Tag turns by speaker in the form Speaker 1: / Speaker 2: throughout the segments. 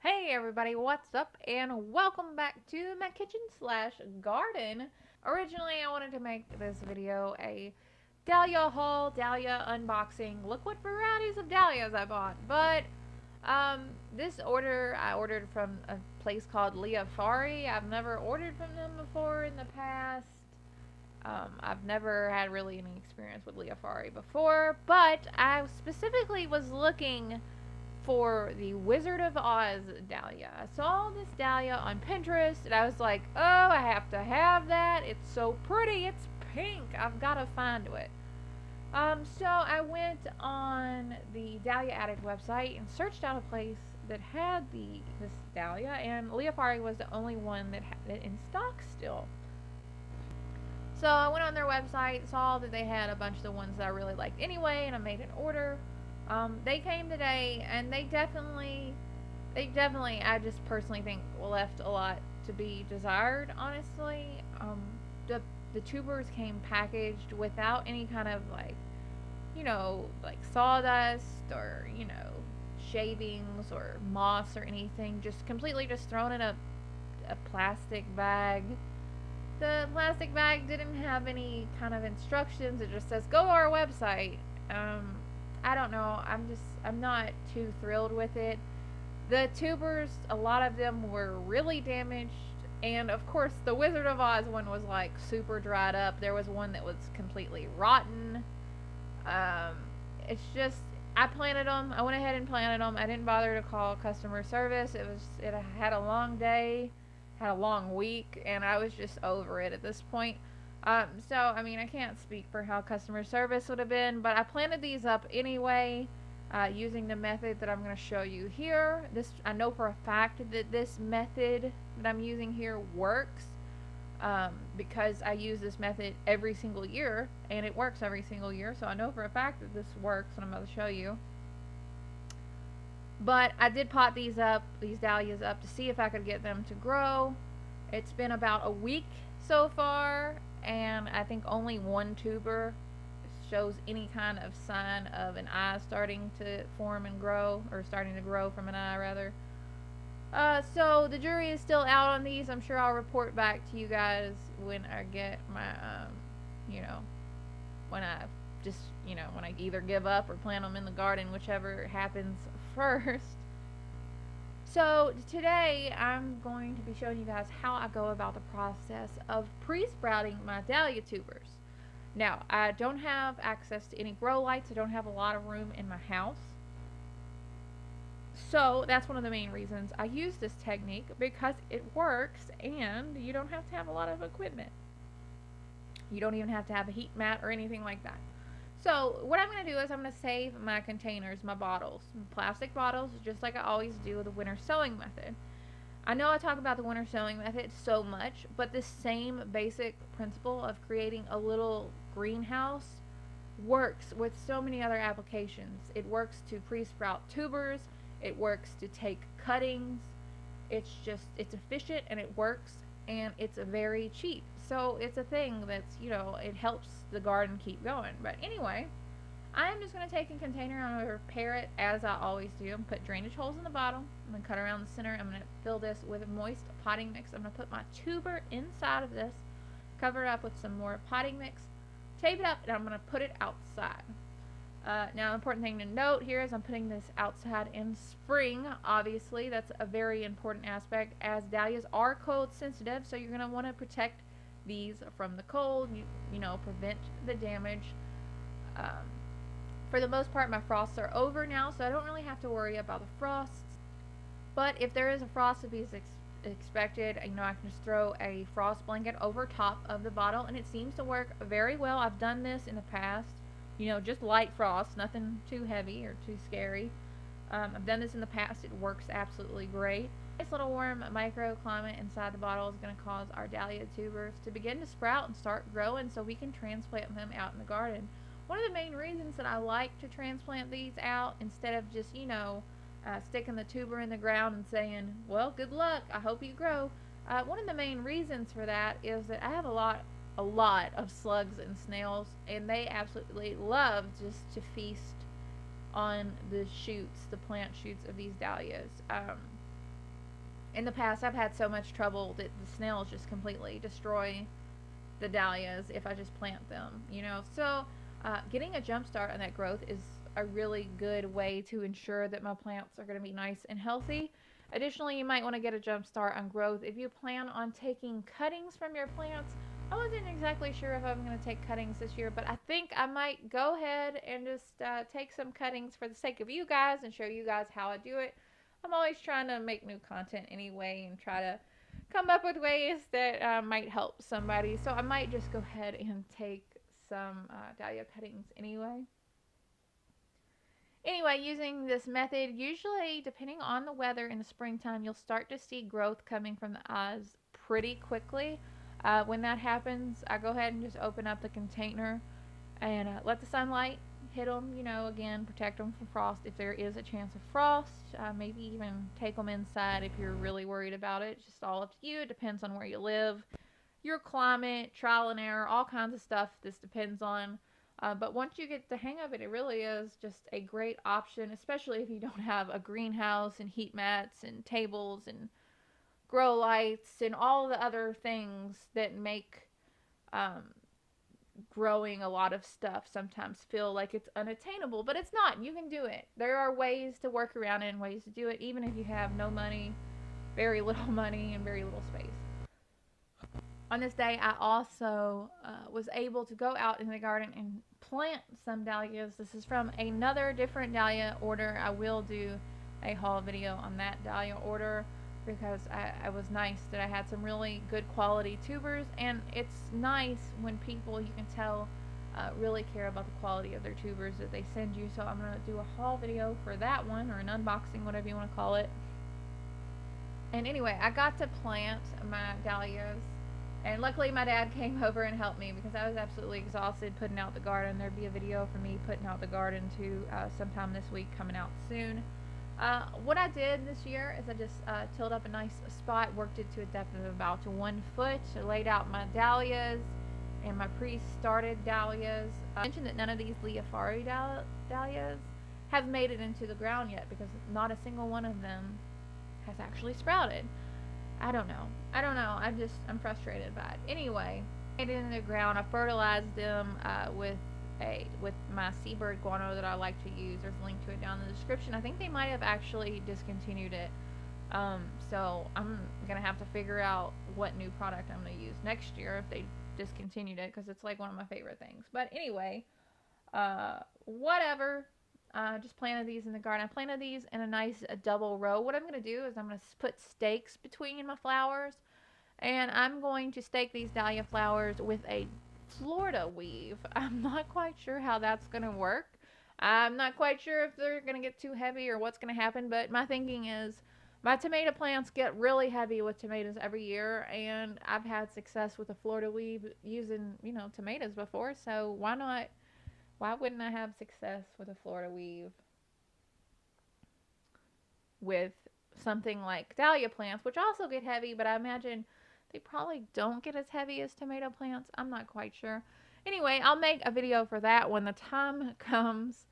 Speaker 1: Hey everybody, what's up? And welcome back to my kitchen slash garden. Originally, I wanted to make this video a Dahlia haul, Dahlia unboxing. Look what varieties of Dahlias I bought. But this order I ordered from a place called Leafari. I've never ordered from them before in the past. I've never had really any experience with Leafari before, but I specifically was looking for the Wizard of Oz Dahlia. I saw this Dahlia on Pinterest and I was like, oh, I have to have that. It's so pretty. It's pink. I've got to find it. So I went on the Dahlia Addict website and searched out a place that had this Dahlia, and Leafari was the only one that had it in stock still. So I went on their website, saw that they had a bunch of the ones that I really liked anyway, and I made an order. They came today, and I just personally think left a lot to be desired. Honestly, the the tubers came packaged without any kind of like sawdust or shavings or moss or anything. Just completely just thrown in a plastic bag. The plastic bag didn't have any kind of instructions. It just says go to our website. I don't know. I'm not too thrilled with it. The tubers, a lot of them were really damaged, and of course, the Wizard of Oz one was like super dried up. There was one that was completely rotten. Um, it's just I planted them. I went ahead and planted them. I didn't bother to call customer service. It had a long day, had a long week, and I was just over it at this point. So I mean, I can't speak for how customer service would have been, but I planted these up anyway, using the method that I'm going to show you here. I know for a fact that this method that I'm using here works, because I use this method every single year, and it works every single year. So I know for a fact that this works, and I'm going to show you. But I did pot these dahlias up to see if I could get them to grow. It's been about a week so far, and I think only one tuber shows any kind of sign of an eye starting to form and grow, or starting to grow from an eye rather. So the jury is still out on these. I'm sure I'll report back to you guys when I get my, you know, when I just, when I either give up or plant them in the garden, whichever happens first. So today I'm going to be showing you guys how I go about the process of pre-sprouting my dahlia tubers. Now, I don't have access to any grow lights. I don't have a lot of room in my house. So that's one of the main reasons I use this technique, because it works and you don't have to have a lot of equipment. You don't even have to have a heat mat or anything like that. So what I'm going to do is I'm going to save my containers, my bottles, plastic bottles, just like I always do with the winter sowing method. I know I talk about the winter sowing method so much, but the same basic principle of creating a little greenhouse works with so many other applications. It works to pre-sprout tubers. It works to take cuttings. It's efficient and it works, and it's very cheap. So it's a thing that's, it helps the garden keep going. But anyway, I'm just going to take a container and I'm going to repair it as I always do. I'm going to put drainage holes in the bottom. I'm going to cut around the center. I'm going to fill this with moist potting mix. I'm going to put my tuber inside of this, cover it up with some more potting mix, tape it up, and I'm going to put it outside. Now, the important thing to note here is I'm putting this outside in spring. Obviously, that's a very important aspect, as dahlias are cold sensitive, so you're going to want to protect these from the cold, prevent the damage. For the most part, my frosts are over now, so I don't really have to worry about the frosts. But if there is a frost to be expected, I can just throw a frost blanket over top of the bottle, and it seems to work very well. I've done this in the past. Just light frost, nothing too heavy or too scary. I've done this in the past. It works absolutely great. Nice little warm microclimate inside the bottle is going to cause our dahlia tubers to begin to sprout and start growing, so we can transplant them out in the garden. One of the main reasons that I like to transplant these out instead of just, sticking the tuber in the ground and saying, well, good luck, I hope you grow. One of the main reasons for that is that I have a lot of slugs and snails, and they absolutely love just to feast on the plant shoots of these dahlias. In the past, I've had so much trouble that the snails just completely destroy the dahlias if I just plant them, you know. So, getting a jump start on that growth is a really good way to ensure that my plants are going to be nice and healthy. Additionally, you might want to get a jump start on growth if you plan on taking cuttings from your plants. I wasn't exactly sure if I'm going to take cuttings this year, but I think I might go ahead and just take some cuttings for the sake of you guys and show you guys how I do it. I'm always trying to make new content anyway and try to come up with ways that might help somebody. So I might just go ahead and take some dahlia cuttings anyway. Anyway, using this method, usually depending on the weather in the springtime, you'll start to see growth coming from the eyes pretty quickly. When that happens, I go ahead and just open up the container and let the sunlight hit them, you know, again, protect them from frost if there is a chance of frost. Maybe even take them inside if you're really worried about it. It's just all up to you. It depends on where you live, your climate, trial and error, all kinds of stuff this depends on. But once you get the hang of it, it really is just a great option, especially if you don't have a greenhouse and heat mats and tables and grow lights and all the other things that make um, growing a lot of stuff sometimes feel like it's unattainable, but it's not. You can do it. There are ways to work around it and ways to do it, even if you have no money, very little money, and very little space. On this day, I also was able to go out in the garden and plant some dahlias. This is from another different dahlia order. I will do a haul video on that dahlia order because I was nice that I had some really good quality tubers, and it's nice when people, you can tell, really care about the quality of their tubers that they send you. So I'm going to do a haul video for that one, or an unboxing, whatever you want to call it. And anyway, I got to plant my dahlias, and luckily my dad came over and helped me because I was absolutely exhausted putting out the garden. There'd be a video for me putting out the garden too sometime this week, coming out soon. What I did this year is I just tilled up a nice spot, worked it to a depth of about 1 foot. I laid out my dahlias and my pre-started dahlias. I mentioned that none of these Leafari dahlias have made it into the ground yet because not a single one of them has actually sprouted. I don't know. I'm frustrated by it. Anyway, I made it in the ground. I fertilized them with my Seabird guano that I like to use. There's a link to it down in the description. I think they might have actually discontinued it. So I'm gonna have to figure out what new product I'm gonna use next year if they discontinued it, because it's like one of my favorite things. But anyway, whatever. Just planted these in the garden. I planted these in a nice double row. What I'm going to do is I'm going to put stakes between my flowers, and I'm going to stake these dahlia flowers with a Florida weave. I'm not quite sure how that's going to work. I'm not quite sure if they're going to get too heavy or what's going to happen, but my thinking is my tomato plants get really heavy with tomatoes every year, and I've had success with a Florida weave using, you know, tomatoes before, so why not? Why wouldn't I have success with a Florida weave with something like dahlia plants, which also get heavy, but I imagine they probably don't get as heavy as tomato plants. I'm not quite sure. Anyway, I'll make a video for that when the time comes.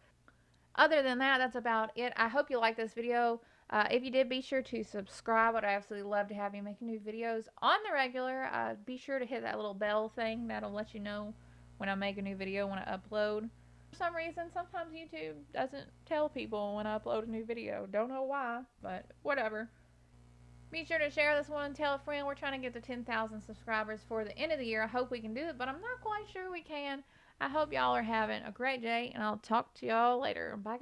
Speaker 1: Other than that, that's about it. I hope you like this video. If you did, be sure to subscribe. I'd absolutely love to have you making new videos on the regular. Be sure to hit that little bell thing. That'll let you know when I make a new video, when I upload. For some reason, sometimes YouTube doesn't tell people when I upload a new video. Don't know why, but whatever. Be sure to share this one, tell a friend. We're trying to get to 10,000 subscribers for the end of the year. I hope we can do it, but I'm not quite sure we can. I hope y'all are having a great day, and I'll talk to y'all later. Bye,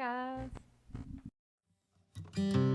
Speaker 1: guys.